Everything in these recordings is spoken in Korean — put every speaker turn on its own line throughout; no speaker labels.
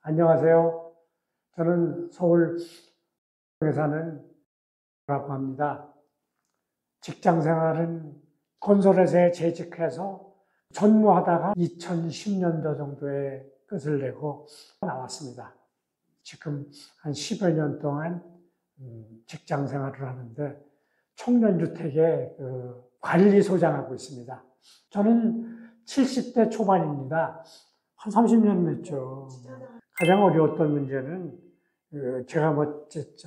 안녕하세요. 저는 서울에 사는 라고 합니다. 직장 생활은 건설회사에 재직해서 전무하다가 2010년도 정도에 끝을 내고 나왔습니다. 지금 한 10여 년 동안 직장 생활을 하는데 청년주택의 관리소장하고 있습니다. 저는 70대 초반입니다. 한 30년 됐죠. 가장 어려웠던 문제는 제가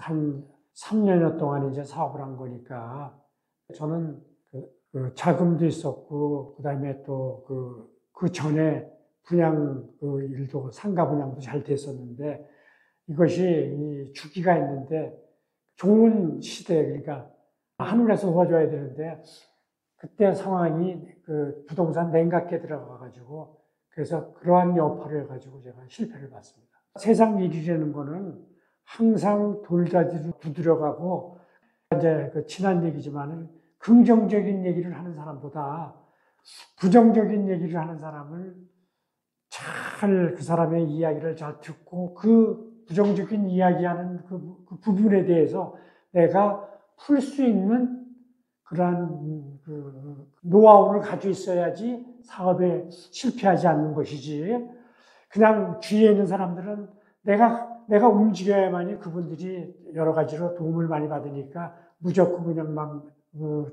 한 3년여 동안 이제 사업을 한 거니까 저는 그 자금도 있었고 그다음에 또 그 전에 분양 일도 상가 분양도 잘 됐었는데 이것이 이 주기가 있는데 좋은 시대 그러니까 하늘에서 도와줘야 되는데 그때 상황이 그 부동산 냉각기에 들어가 가지고 그래서 그러한 여파를 해가지고 제가 실패를 봤습니다. 세상 일이라는 거는 항상 돌다리로 두드려가고 이제 지난 얘기지만은 긍정적인 얘기를 하는 사람보다 부정적인 얘기를 하는 사람을 잘 그 사람의 이야기를 잘 듣고 그 부정적인 이야기하는 그 부분에 대해서 내가 풀 수 있는 그러한 노하우를 가지고 있어야지 사업에 실패하지 않는 것이지. 그냥 주위에 있는 사람들은 내가 움직여야만이 그분들이 여러 가지로 도움을 많이 받으니까 무조건 그냥 막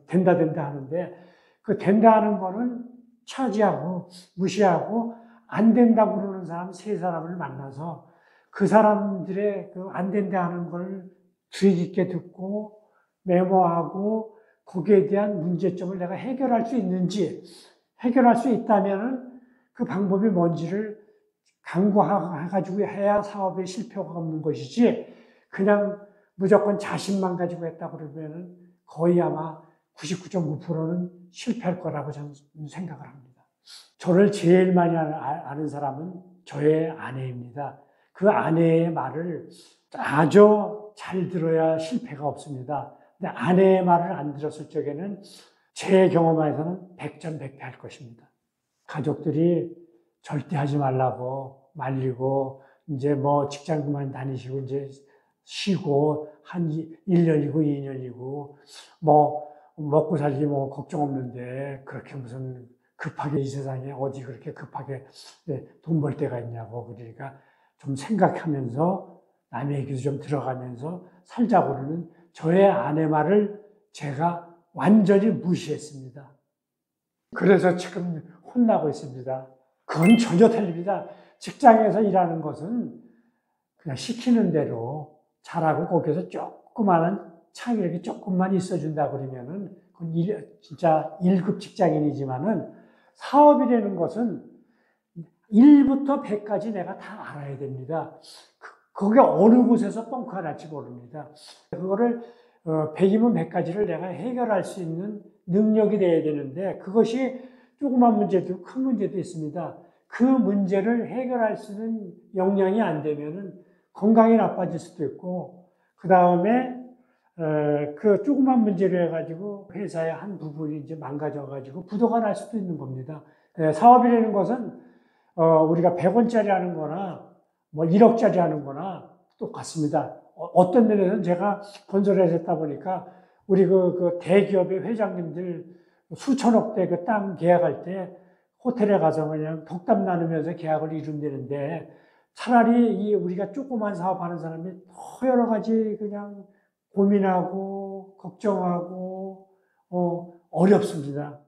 된다 하는데 그 된다 하는 거는 차지하고 무시하고 안 된다고 그러는 사람 세 사람을 만나서 그 사람들의 그 안 된다 하는 걸 주의 깊게 듣고 메모하고 거기에 대한 문제점을 내가 해결할 수 있는지 해결할 수 있다면은 그 방법이 뭔지를 강구해가지고 해야 사업에 실패가 없는 것이지 그냥 무조건 자신만 가지고 했다 그러면은 거의 아마 99.9%는 실패할 거라고 저는 생각을 합니다. 저를 제일 많이 아는 사람은 저의 아내입니다. 그 아내의 말을 아주 잘 들어야 실패가 없습니다. 근데 아내의 말을 안 들었을 적에는 제 경험에서는 100점 100패 할 것입니다. 가족들이 절대 하지 말라고 말리고 이제 뭐 직장 그만 다니시고 이제 쉬고 한 1년이고 2년이고 뭐 먹고 살기 뭐 걱정 없는데 그렇게 무슨 급하게 이 세상에 어디 그렇게 급하게 돈 벌 데가 있냐고 그러니까 좀 생각하면서 남의 얘기도 좀 들어가면서 살자고 그러는 저의 아내 말을 제가 완전히 무시했습니다. 그래서 지금 혼나고 있습니다. 그건 전혀 틀립니다. 직장에서 일하는 것은 그냥 시키는 대로 잘하고 거기서 조그마한 창이 이렇게 조금만 있어준다 그러면은 그건 진짜 1급 직장인이지만은 사업이라는 것은 1부터 100까지 내가 다 알아야 됩니다. 거기 어느 곳에서 뻥크가 날지 모릅니다. 그거를 100이면 100가지를 내가 해결할 수 있는 능력이 돼야 되는데 그것이 조그만 문제도 큰 문제도 있습니다. 그 문제를 해결할 수 있는 역량이 안 되면은 건강이 나빠질 수도 있고 그 다음에 그 조그만 문제로 해가지고 회사의 한 부분이 이제 망가져가지고 부도가 날 수도 있는 겁니다. 사업이라는 것은 우리가 100원짜리 하는 거나 뭐 1억짜리 하는 거나 똑같습니다. 어떤 면에서는 제가 건설회사 했다 보니까 우리 그 대기업의 회장님들 수천억대 그 땅 계약할 때 호텔에 가서 그냥 덕담 나누면서 계약을 이룬다는데 차라리 우리가 조그만 사업하는 사람이 더 여러 가지 그냥 고민하고 걱정하고 어렵습니다.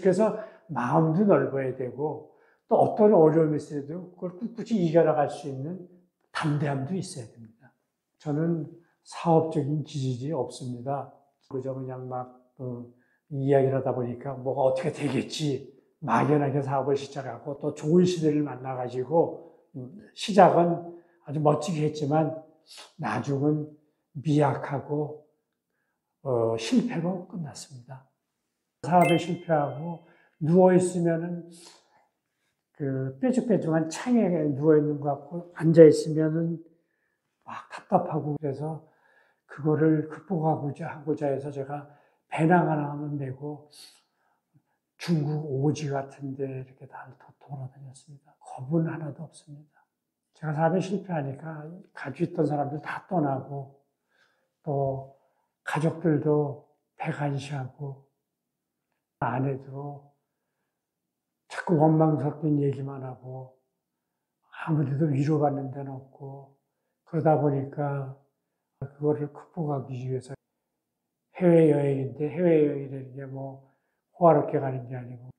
그래서 마음도 넓어야 되고 또 어떤 어려움이 있어도 그걸 꿋꿋이 이겨나갈 수 있는 담대함도 있어야 됩니다. 저는 사업적인 기질이 없습니다. 그저 그냥 막 이야기를 하다 보니까 뭐가 어떻게 되겠지 막연하게 사업을 시작하고 또 좋은 시대를 만나가지고 시작은 아주 멋지게 했지만 나중은 미약하고 실패로 끝났습니다. 사업에 실패하고 누워있으면은 그 뾰족뾰족한 창에 누워있는 것 같고 앉아있으면은 막 답답하고 그래서 그거를 극복하고자 해서 제가 배낭 하나만 메고 중국 오지 같은데 이렇게 다 돌아다녔습니다. 겁은 하나도 없습니다. 제가 사업에 실패하니까 가지고 있던 사람들 다 떠나고 또 가족들도 배관시하고 아내도 자꾸 원망스럽게 얘기만 하고 아무데도 위로받는 데는 없고 그러다 보니까 그거를 극복하기 위해서 해외여행인데 해외여행이라는 게 뭐 호화롭게 가는 게 아니고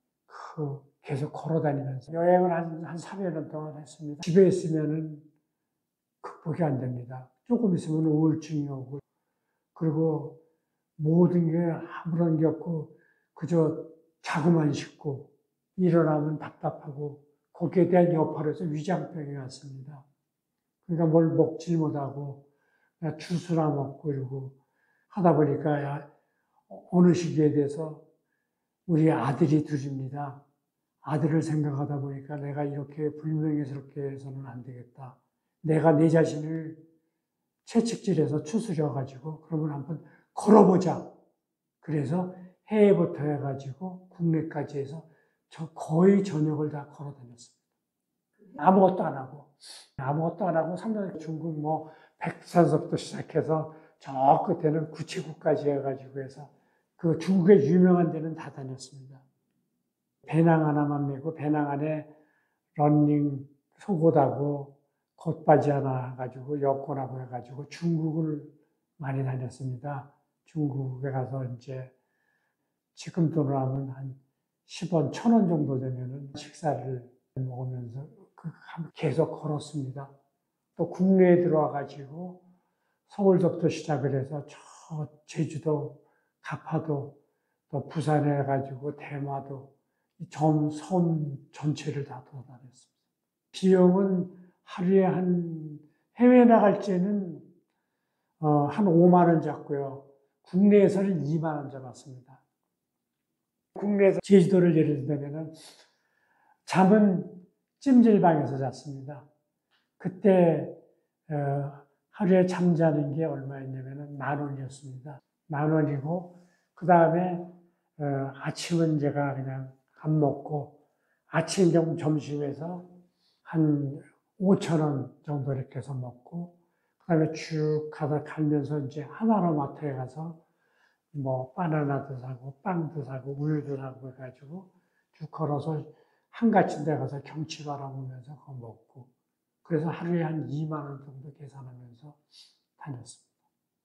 계속 걸어 다니면서 여행을 한 3여 년 동안 했습니다. 집에 있으면은 극복이 안 됩니다. 조금 있으면 우울증이 오고 그리고 모든 게 아무런 게 없고 그저 자고만 싶고 일어나면 답답하고 거기에 대한 여파로서 위장병이 왔습니다. 그러니까 뭘 먹질 못하고 그냥 주스나 먹고 이러고 하다 보니까 어느 시기에 대해서 우리 아들이 둘입니다. 아들을 생각하다 보니까 내가 이렇게 불명예스럽게 해서는 안 되겠다. 내가 내 자신을 채찍질해서 추스려가지고 그러면 한번 걸어보자. 그래서 해외부터 해가지고 국내까지 해서 거의 전역을 다 걸어 다녔습니다. 아무것도 안 하고 3년 중국 뭐 백선석도 시작해서 저 끝에는 구치구까지 해가지고 해서 그 중국의 유명한 데는 다 다녔습니다. 배낭 하나만 메고 배낭 안에 런닝 속옷하고 겉바지 하나 가지고 여권하고 해가지고 중국을 많이 다녔습니다. 중국에 가서 이제 지금 돈으로 하면 한 10원, 1,000원 정도 되면은 식사를 먹으면서 계속 걸었습니다. 또 국내에 들어와 가지고 서울서부터 시작을 해서 저 제주도, 가파도, 또 부산에 가지고 대마도 섬 전체를 다 돌아다녔습니다. 비용은 하루에 해외 나갈 때는 한 5만 원 잡고요. 국내에서는 2만 원 잡았습니다. 국내에서 제주도를 예를 들면은 잠은 찜질방에서 잤습니다. 그때 하루에 잠자는 게 얼마였냐면은 10,000원이었습니다. 10,000원이고 그 다음에 아침은 제가 그냥 안 먹고 아침, 점심에서 한 5,000원 정도 이렇게 해서 먹고 그 다음에 쭉 가면서 이제 하나로마트에 가서 뭐 바나나도 사고 빵도 사고 우유도 사고 해가지고 쭉 걸어서 한가진 데 가서 경치 바라보면서 그거 먹고 그래서 하루에 한 2만 원 정도 계산하면서 다녔습니다.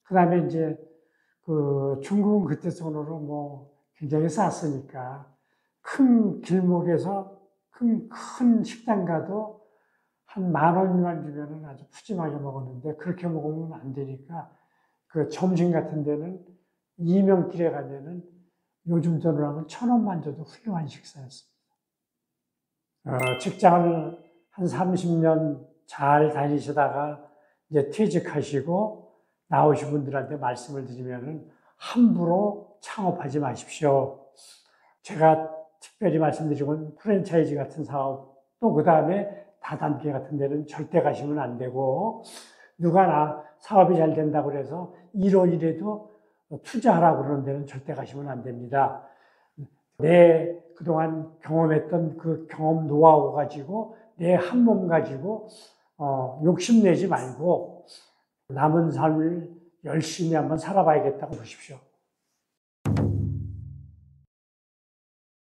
그 다음에 이제 중국은 그때 돈으로 뭐 굉장히 쌌으니까 큰 길목에서 큰 식당 가도 한 10,000원만 주면은 아주 푸짐하게 먹었는데 그렇게 먹으면 안 되니까 그 점심 같은 데는 이명길에 가면은 요즘 돈으로 하면 1,000원만 줘도 훌륭한 식사였습니다. 직장을 한 30년 잘 다니시다가 이제 퇴직하시고 나오신 분들한테 말씀을 드리면은 함부로 창업하지 마십시오. 제가 특별히 말씀드리건 프랜차이즈 같은 사업 또 그 다음에 다단계 같은 데는 절대 가시면 안 되고 누가 사업이 잘 된다고 해서 1원이라도 투자하라고 그러는 데는 절대 가시면 안 됩니다. 내 그동안 경험했던 그 경험 노하우 가지고 내 한 몸 가지고 욕심내지 말고 남은 삶을 열심히 한번 살아봐야겠다고 보십시오.